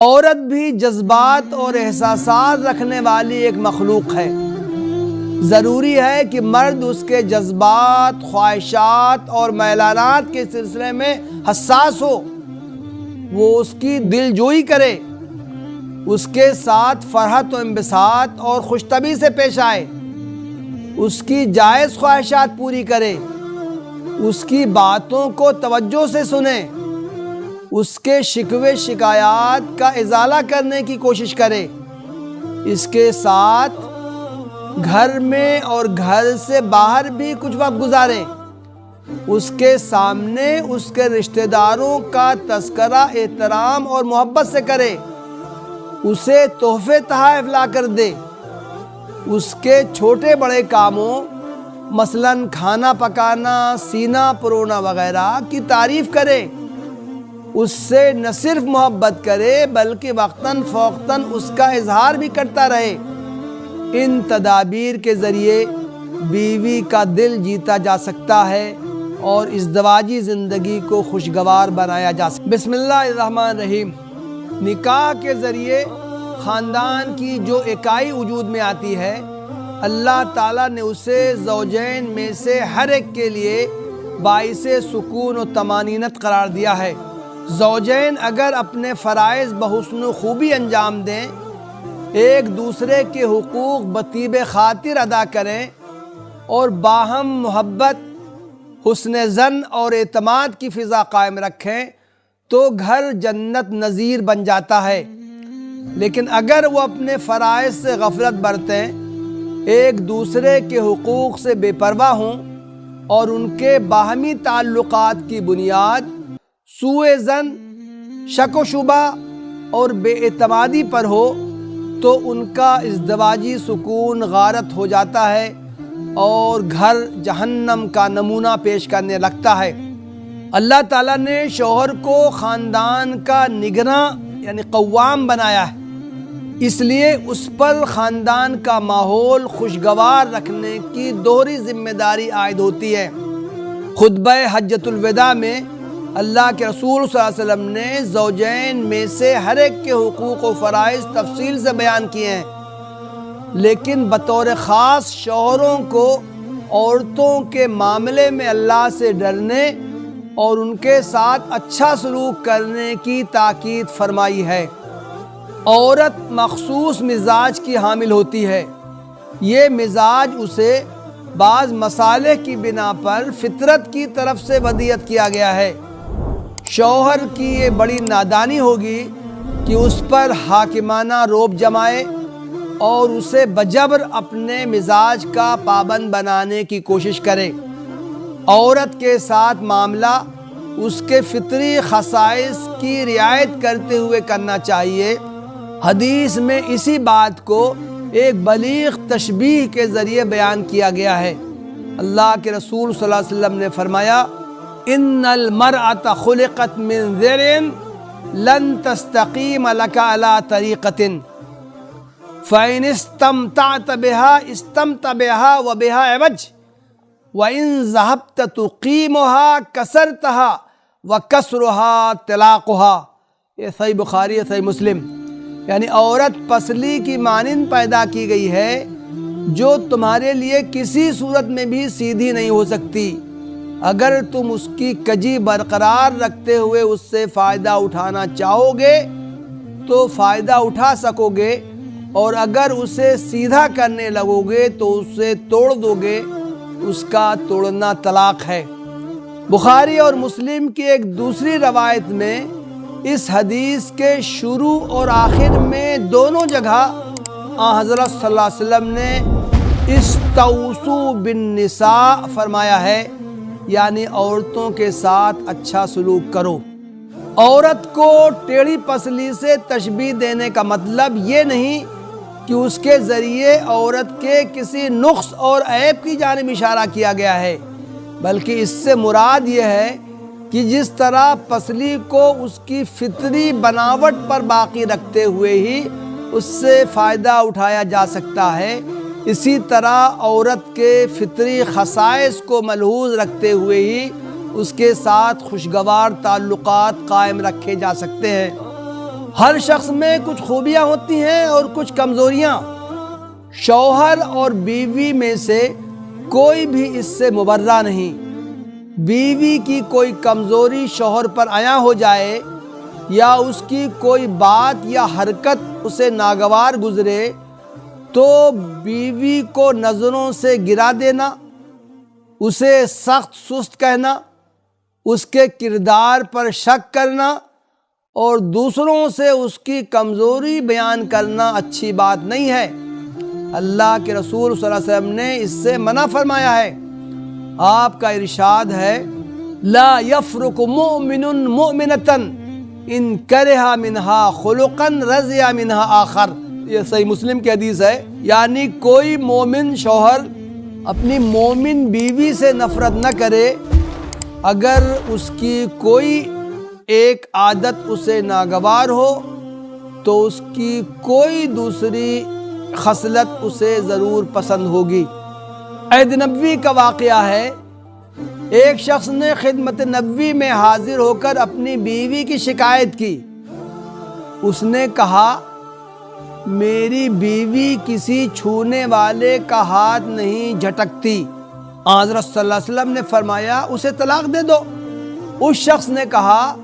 عورت بھی جذبات اور احساسات رکھنے والی ایک مخلوق ہے۔ ضروری ہے کہ مرد اس کے جذبات، خواہشات اور میلانات کے سلسلے میں حساس ہو، وہ اس کی دل جوئی کرے، اس کے ساتھ فرحت و انبساط اور خوش طبعی سے پیش آئے، اس کی جائز خواہشات پوری کرے، اس کی باتوں کو توجہ سے سنے، اس کے شکوے شکایات کا ازالہ کرنے کی کوشش کرے، اس کے ساتھ گھر میں اور گھر سے باہر بھی کچھ وقت گزارے، اس کے سامنے اس کے رشتہ داروں کا تذکرہ احترام اور محبت سے کرے، اسے تحفے تحائف لا کر دے، اس کے چھوٹے بڑے کاموں مثلاً کھانا پکانا، سینہ پرونا وغیرہ کی تعریف کرے، اس سے نہ صرف محبت کرے بلکہ وقتاً فوقتاً اس کا اظہار بھی کرتا رہے۔ ان تدابیر کے ذریعے بیوی کا دل جیتا جا سکتا ہے اور ازدواجی زندگی کو خوشگوار بنایا جا سکتا ہے۔ بسم اللہ الرحمن الرحیم۔ نکاح کے ذریعے خاندان کی جو اکائی وجود میں آتی ہے، اللہ تعالیٰ نے اسے زوجین میں سے ہر ایک کے لیے باعث سکون و طمانینت قرار دیا ہے۔ زوجین اگر اپنے فرائض بحسن و خوبی انجام دیں، ایک دوسرے کے حقوق بطیب خاطر ادا کریں اور باہم محبت، حسن ظن اور اعتماد کی فضا قائم رکھیں تو گھر جنت نظیر بن جاتا ہے۔ لیکن اگر وہ اپنے فرائض سے غفلت برتیں، ایک دوسرے کے حقوق سے بے پرواہ ہوں اور ان کے باہمی تعلقات کی بنیاد سوء ظن، شک و شبہ اور بے اعتمادی پر ہو تو ان کا ازدواجی سکون غارت ہو جاتا ہے اور گھر جہنم کا نمونہ پیش کرنے لگتا ہے۔ اللہ تعالیٰ نے شوہر کو خاندان کا نگراں یعنی قوام بنایا ہے، اس لیے اس پر خاندان کا ماحول خوشگوار رکھنے کی دوہری ذمہ داری عائد ہوتی ہے۔ خطبہ حجۃ الوداع میں اللہ کے رسول صلی اللہ علیہ وسلم نے زوجین میں سے ہر ایک کے حقوق و فرائض تفصیل سے بیان کیے ہیں، لیکن بطور خاص شوہروں کو عورتوں کے معاملے میں اللہ سے ڈرنے اور ان کے ساتھ اچھا سلوک کرنے کی تاکید فرمائی ہے۔ عورت مخصوص مزاج کی حامل ہوتی ہے، یہ مزاج اسے بعض مصالح کی بنا پر فطرت کی طرف سے ودیعت کیا گیا ہے۔ شوہر کی یہ بڑی نادانی ہوگی کہ اس پر حاکمانہ رعب جمائے اور اسے بجبر اپنے مزاج کا پابند بنانے کی کوشش کرے۔ عورت کے ساتھ معاملہ اس کے فطری خصائص کی رعایت کرتے ہوئے کرنا چاہیے۔ حدیث میں اسی بات کو ایک بلیغ تشبیہ کے ذریعے بیان کیا گیا ہے۔ اللہ کے رسول صلی اللہ علیہ وسلم نے فرمایا، ان المرأة خلقت من ضلع لن تستقیم لك على طریقة فإن استمتعت بها استمتع بها وبها عوج وإن ذهبت تقيمها كسرتها وكسرها طلاقها۔ یہ صحیح بخاری ہے، صحیح مسلم۔ یعنی عورت پسلی کی مانند پیدا کی گئی ہے جو تمہارے لیے کسی صورت میں بھی سیدھی نہیں ہو سکتی۔ اگر تم اس کی کجی برقرار رکھتے ہوئے اس سے فائدہ اٹھانا چاہو گے تو فائدہ اٹھا سکو گے، اور اگر اسے سیدھا کرنے لگو گے تو اسے توڑ دو گے، اس کا توڑنا طلاق ہے۔ بخاری اور مسلم کی ایک دوسری روایت میں اس حدیث کے شروع اور آخر میں دونوں جگہ حضرت صلی اللہ علیہ وسلم نے استوصوا بالنساء فرمایا ہے، یعنی عورتوں کے ساتھ اچھا سلوک کرو۔ عورت کو ٹیڑھی پسلی سے تشبیہ دینے کا مطلب یہ نہیں کہ اس کے ذریعے عورت کے کسی نقص اور عیب کی جانب اشارہ کیا گیا ہے، بلکہ اس سے مراد یہ ہے کہ جس طرح پسلی کو اس کی فطری بناوٹ پر باقی رکھتے ہوئے ہی اس سے فائدہ اٹھایا جا سکتا ہے، اسی طرح عورت کے فطری خصائص کو ملحوظ رکھتے ہوئے ہی اس کے ساتھ خوشگوار تعلقات قائم رکھے جا سکتے ہیں۔ ہر شخص میں کچھ خوبیاں ہوتی ہیں اور کچھ کمزوریاں۔ شوہر اور بیوی میں سے کوئی بھی اس سے مبرہ نہیں۔ بیوی کی کوئی کمزوری شوہر پر عیاں ہو جائے یا اس کی کوئی بات یا حرکت اسے ناگوار گزرے تو بیوی کو نظروں سے گرا دینا، اسے سخت سست کہنا، اس کے کردار پر شک کرنا اور دوسروں سے اس کی کمزوری بیان کرنا اچھی بات نہیں ہے۔ اللہ کے رسول صلی اللہ علیہ وسلم نے اس سے منع فرمایا ہے۔ آپ کا ارشاد ہے لا یفرق مؤمن مؤمنۃ ان کرہ منہا خلقا رضی منہا آخر، یہ صحیح مسلم کی حدیث ہے۔ یعنی کوئی مومن شوہر اپنی مومن بیوی سے نفرت نہ کرے اگر اس کی کوئی ایک عادت اسے ناگوار ہو تو اس کی کوئی دوسری خصلت اسے ضرور پسند ہوگی۔ عہد نبوی کا واقعہ ہے، ایک شخص نے خدمت نبوی میں حاضر ہو کر اپنی بیوی کی شکایت کی۔ اس نے کہا میری بیوی کسی چھونے والے کا ہاتھ نہیں جھٹکتی۔ حضرت صلی اللہ علیہ وسلم نے فرمایا اسے طلاق دے دو۔ اس شخص نے کہا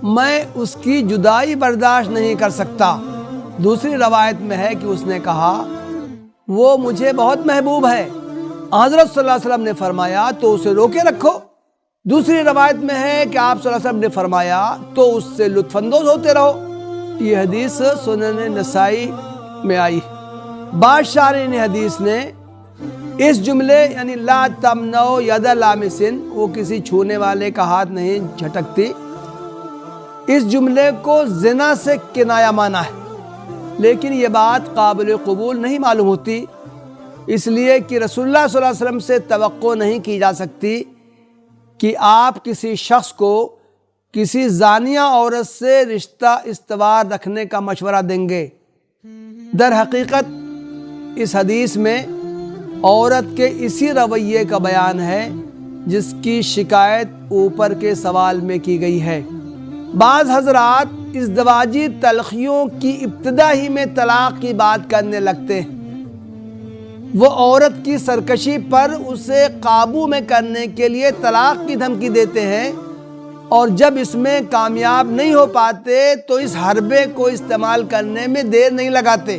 میں اس کی جدائی برداشت نہیں کر سکتا۔ دوسری روایت میں ہے کہ اس نے کہا وہ مجھے بہت محبوب ہے۔ حضرت صلی اللہ علیہ وسلم نے فرمایا تو اسے روکے رکھو۔ دوسری روایت میں ہے کہ آپ صلی اللہ علیہ وسلم نے فرمایا تو اس سے لطف اندوز ہوتے رہو۔ یہ حدیث سنن نسائی میں آئی۔ بعض شارحین حدیث نے اس جملے یعنی لا تمنعوا ید لامس، وہ کسی چھونے والے کا ہاتھ نہیں جھٹکتی، اس جملے کو زنا سے کنایہ مانا ہے، لیکن یہ بات قابل قبول نہیں معلوم ہوتی، اس لیے کہ رسول اللہ صلی اللہ علیہ وسلم سے توقع نہیں کی جا سکتی کہ آپ کسی شخص کو کسی زانیہ عورت سے رشتہ استوار رکھنے کا مشورہ دیں گے۔ در حقیقت اس حدیث میں عورت کے اسی رویے کا بیان ہے جس کی شکایت اوپر کے سوال میں کی گئی ہے۔ بعض حضرات ازدواجی تلخیوں کی ابتدا ہی میں طلاق کی بات کرنے لگتے ہیں۔ وہ عورت کی سرکشی پر اسے قابو میں کرنے کے لیے طلاق کی دھمکی دیتے ہیں، اور جب اس میں کامیاب نہیں ہو پاتے تو اس حربے کو استعمال کرنے میں دیر نہیں لگاتے۔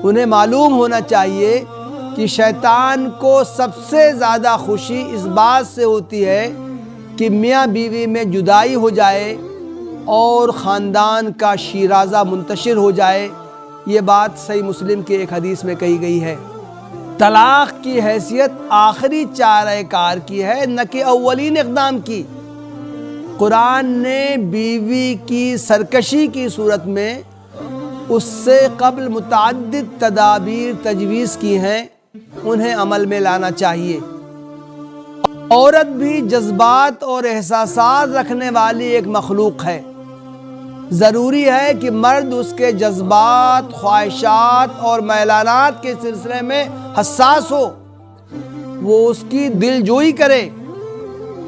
انہیں معلوم ہونا چاہیے کہ شیطان کو سب سے زیادہ خوشی اس بات سے ہوتی ہے کہ میاں بیوی میں جدائی ہو جائے اور خاندان کا شیرازہ منتشر ہو جائے۔ یہ بات صحیح مسلم کی ایک حدیث میں کہی گئی ہے۔ طلاق کی حیثیت آخری چارہ کار کی ہے، نہ کہ اولین اقدام کی۔ قرآن نے بیوی کی سرکشی کی صورت میں اس سے قبل متعدد تدابیر تجویز کی ہیں، انہیں عمل میں لانا چاہیے۔ عورت بھی جذبات اور احساسات رکھنے والی ایک مخلوق ہے۔ ضروری ہے کہ مرد اس کے جذبات، خواہشات اور میلانات کے سلسلے میں حساس ہو، وہ اس کی دل جوئی کرے،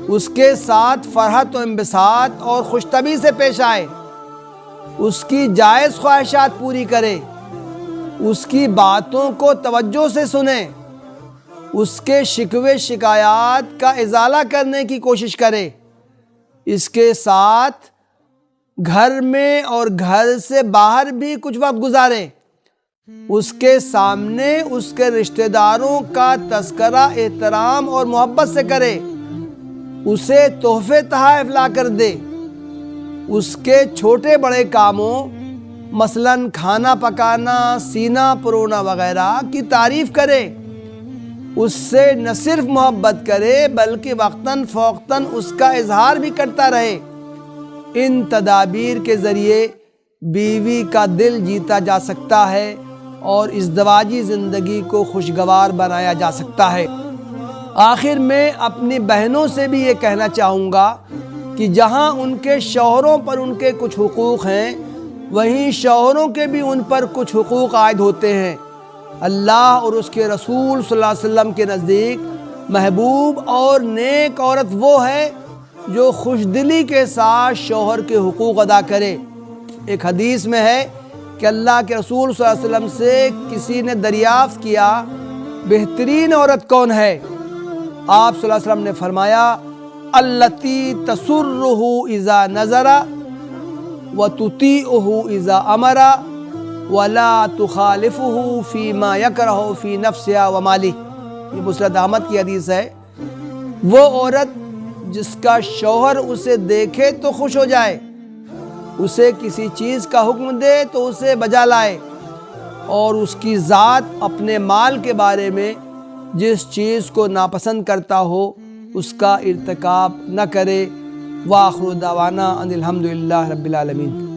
اس کے ساتھ فرحت و انبساط اور خوش طبعی سے پیش آئے، اس کی جائز خواہشات پوری کرے، اس کی باتوں کو توجہ سے سنے، اس کے شکوے شکایات کا ازالہ کرنے کی کوشش کرے، اس کے ساتھ گھر میں اور گھر سے باہر بھی کچھ وقت گزارے، اس کے سامنے اس کے رشتہ داروں کا تذکرہ احترام اور محبت سے کرے، اسے تحفے تحائف لا کر دے، اس کے چھوٹے بڑے کاموں مثلاً کھانا پکانا، سینہ پرونا وغیرہ کی تعریف کرے، اس سے نہ صرف محبت کرے بلکہ وقتاً فوقتاً اس کا اظہار بھی کرتا رہے۔ ان تدابیر کے ذریعے بیوی کا دل جیتا جا سکتا ہے اور ازدواجی زندگی کو خوشگوار بنایا جا سکتا ہے۔ آخر میں اپنی بہنوں سے بھی یہ کہنا چاہوں گا کہ جہاں ان کے شوہروں پر ان کے کچھ حقوق ہیں، وہیں شوہروں کے بھی ان پر کچھ حقوق عائد ہوتے ہیں۔ اللہ اور اس کے رسول صلی اللہ علیہ وسلم کے نزدیک محبوب اور نیک عورت وہ ہے جو خوش دلی کے ساتھ شوہر کے حقوق ادا کرے۔ ایک حدیث میں ہے کہ اللہ کے رسول صلی اللہ علیہ وسلم سے کسی نے دریافت کیا بہترین عورت کون ہے؟ آپ صلی اللہ علیہ وسلم نے فرمایا التی تسرہ اذا نظر وتطیعہ اذا امر ولا تخالفہ فیما یکرہ فی نفسہا ومالہ۔ یہ مسند احمد کی حدیث ہے۔ وہ عورت جس کا شوہر اسے دیکھے تو خوش ہو جائے، اسے کسی چیز کا حکم دے تو اسے بجا لائے، اور اس کی ذات اپنے مال کے بارے میں جس چیز کو ناپسند کرتا ہو اس کا ارتکاب نہ کرے۔ وآخر دعوانا ان الحمدللہ رب العالمین۔